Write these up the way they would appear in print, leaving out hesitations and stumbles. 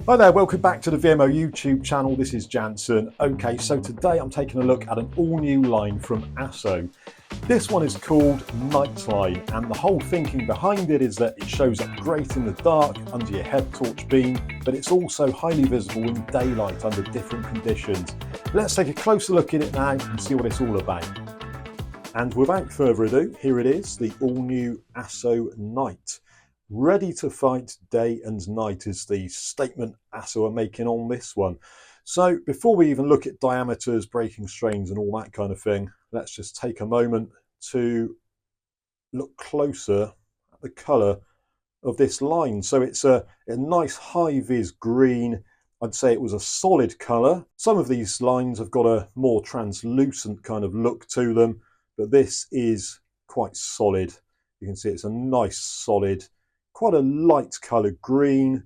Hi there, welcome back to the VMO YouTube channel. This is Jansen. Okay, so today I'm taking a look at an all-new line from Asso. This one is called Nightline, and the whole thinking behind it is that it shows up great in the dark under your head torch beam, but it's also highly visible in daylight under different conditions. Let's take a closer look at it now and see what it's all about. And without further ado, here it is, the all-new Asso Night. Ready to fight day and night is the statement Asso are making on this one. So before we even look at diameters, breaking strains and all that kind of thing, let's just take a moment to look closer at the colour of this line. So it's a nice high-vis green. I'd say it was a solid colour. Some of these lines have got a more translucent kind of look to them, but this is quite solid. You can see it's a nice solid, quite a light coloured green,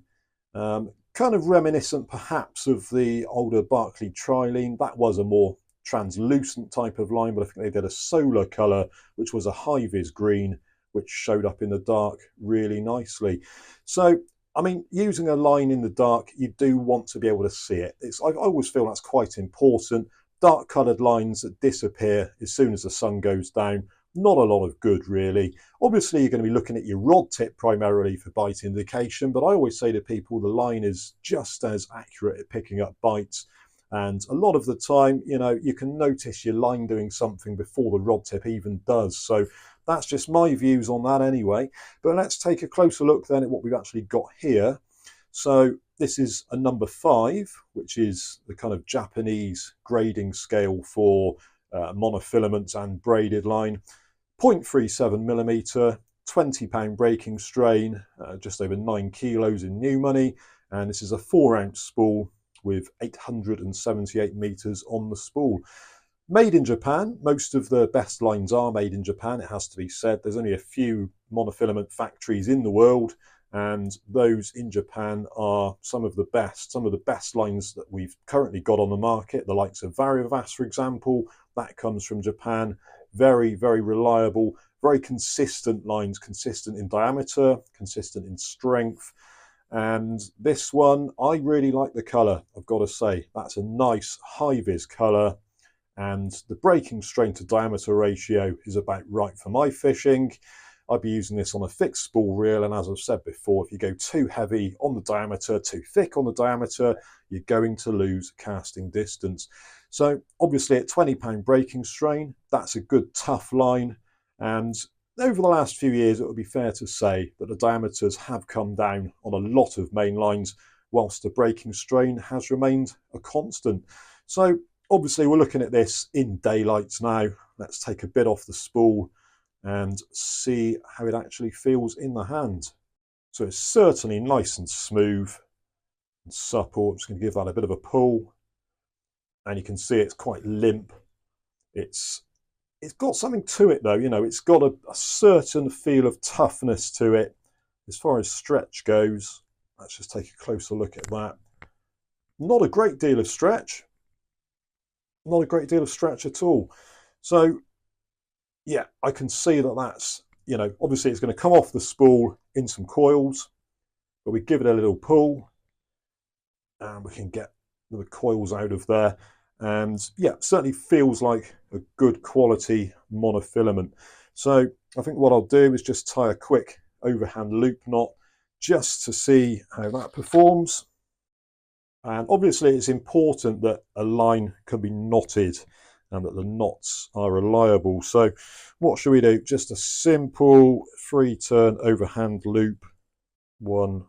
kind of reminiscent perhaps of the older Barclay Trilene. That was a more translucent type of line, but I think they did a solar colour, which was a high-vis green, which showed up in the dark really nicely. So, I mean, using a line in the dark, you do want to be able to see it. I always feel that's quite important. Dark coloured lines that disappear as soon as the sun goes down, not a lot of good really. Obviously you're going to be looking at your rod tip primarily for bite indication, but I always say to people the line is just as accurate at picking up bites, and a lot of the time, you know, you can notice your line doing something before the rod tip even does. So that's just my views on that anyway. But let's take a closer look then at what we've actually got here. So this is a number 5, which is the kind of Japanese grading scale for monofilaments and braided line. 0.37 millimeter, 20-pound breaking strain, just over 9 kilos in new money, and this is a 4-ounce spool with 878 meters on the spool. Made in Japan. Most of the best lines are made in Japan, it has to be said. There's only a few monofilament factories in the world, and those in Japan are some of the best lines that we've currently got on the market. The likes of Variovas, for example, that comes from Japan. Very, very reliable, very consistent lines, consistent in diameter, consistent in strength. And this one, I really like the colour, I've got to say. That's a nice high-vis colour, and the breaking strain to diameter ratio is about right for my fishing. I'd be using this on a fixed spool reel, and as I've said before, if you go too heavy on the diameter, too thick on the diameter, you're going to lose casting distance. So obviously at 20-pound breaking strain, that's a good tough line, and over the last few years it would be fair to say that the diameters have come down on a lot of main lines, whilst the breaking strain has remained a constant. So obviously we're looking at this in daylight now. Let's take a bit off the spool and see how it actually feels in the hand. So it's certainly nice and smooth and supple. I'm just going to give that a bit of a pull, and you can see it's quite limp. It's got something to it though, you know, it's got a certain feel of toughness to it. As far as stretch goes, let's just take a closer look at that. Not a great deal of stretch. Not a great deal of stretch at all. So yeah, I can see that that's, you know, obviously it's going to come off the spool in some coils, but we give it a little pull and we can get the coils out of there. And yeah, certainly feels like a good quality monofilament. So I think what I'll do is just tie a quick overhand loop knot just to see how that performs. And obviously it's important that a line can be knotted and that the knots are reliable. So what should we do? Just a simple 3-turn overhand loop. 1,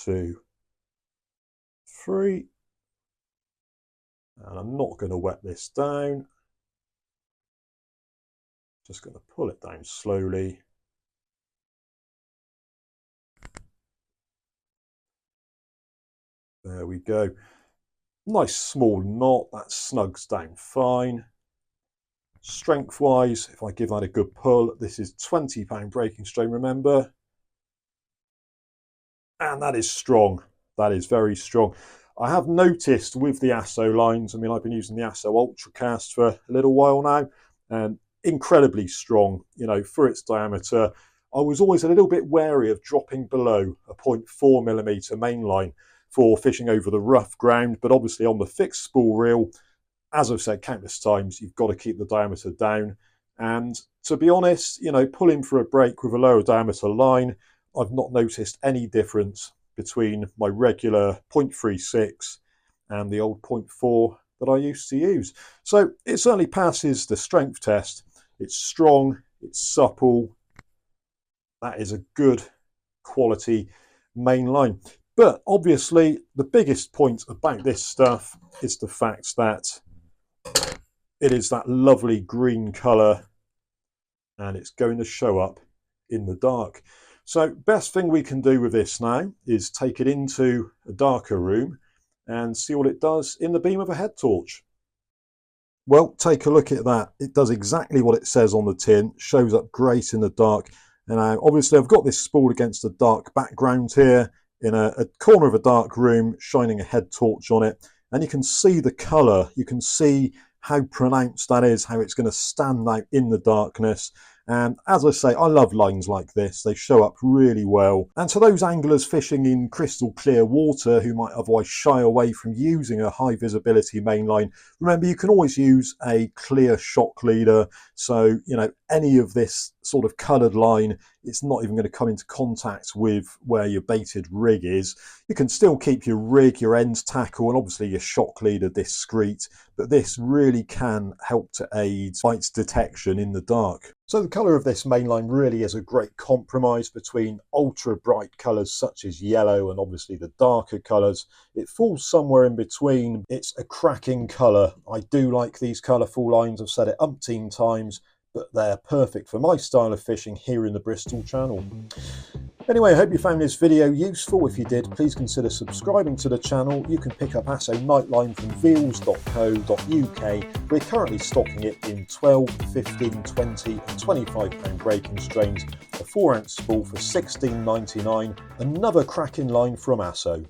2, 3. And I'm not going to wet this down. Just going to pull it down slowly. There we go. Nice small knot, that snugs down fine. Strength wise, if I give that a good pull, this is 20-pound breaking strain, remember, and that is strong. That is very strong. I have noticed with the Asso lines, I mean, I've been using the Asso Ultracast for a little while now, and incredibly strong, you know, for its diameter. I was always a little bit wary of dropping below a 0.4 millimeter main line for fishing over the rough ground, but obviously on the fixed spool reel, as I've said countless times, you've got to keep the diameter down. And to be honest, you know, pulling for a break with a lower diameter line, I've not noticed any difference between my regular 0.36 and the old 0.4 that I used to use. So it certainly passes the strength test. It's strong, it's supple. That is a good quality main line. But obviously the biggest point about this stuff is the fact that it is that lovely green colour and it's going to show up in the dark. So best thing we can do with this now is take it into a darker room and see what it does in the beam of a head torch. Well, take a look at that. It does exactly what it says on the tin, shows up great in the dark. And obviously I've got this spool against a dark background here in a corner of a dark room, shining a head torch on it. And you can see the colour, you can see how pronounced that is, how it's going to stand out in the darkness. And as I say, I love lines like this. They show up really well. And to those anglers fishing in crystal clear water who might otherwise shy away from using a high visibility mainline, remember you can always use a clear shock leader. So, you know, any of this sort of coloured line, it's not even going to come into contact with where your baited rig is. You can still keep your rig, your end tackle, and obviously your shock leader discreet, but this really can help to aid bites detection in the dark. So the colour of this mainline really is a great compromise between ultra bright colours such as yellow and obviously the darker colours. It falls somewhere in between. It's a cracking colour. I do like these colourful lines. I've said it umpteen times, but they're perfect for my style of fishing here in the Bristol Channel. Anyway, I hope you found this video useful. If you did, please consider subscribing to the channel. You can pick up Asso Nightline from veals.co.uk. We're currently stocking it in 12, 15, 20 and £25 breaking strains, a 4-ounce spool for £16.99, another cracking line from Asso.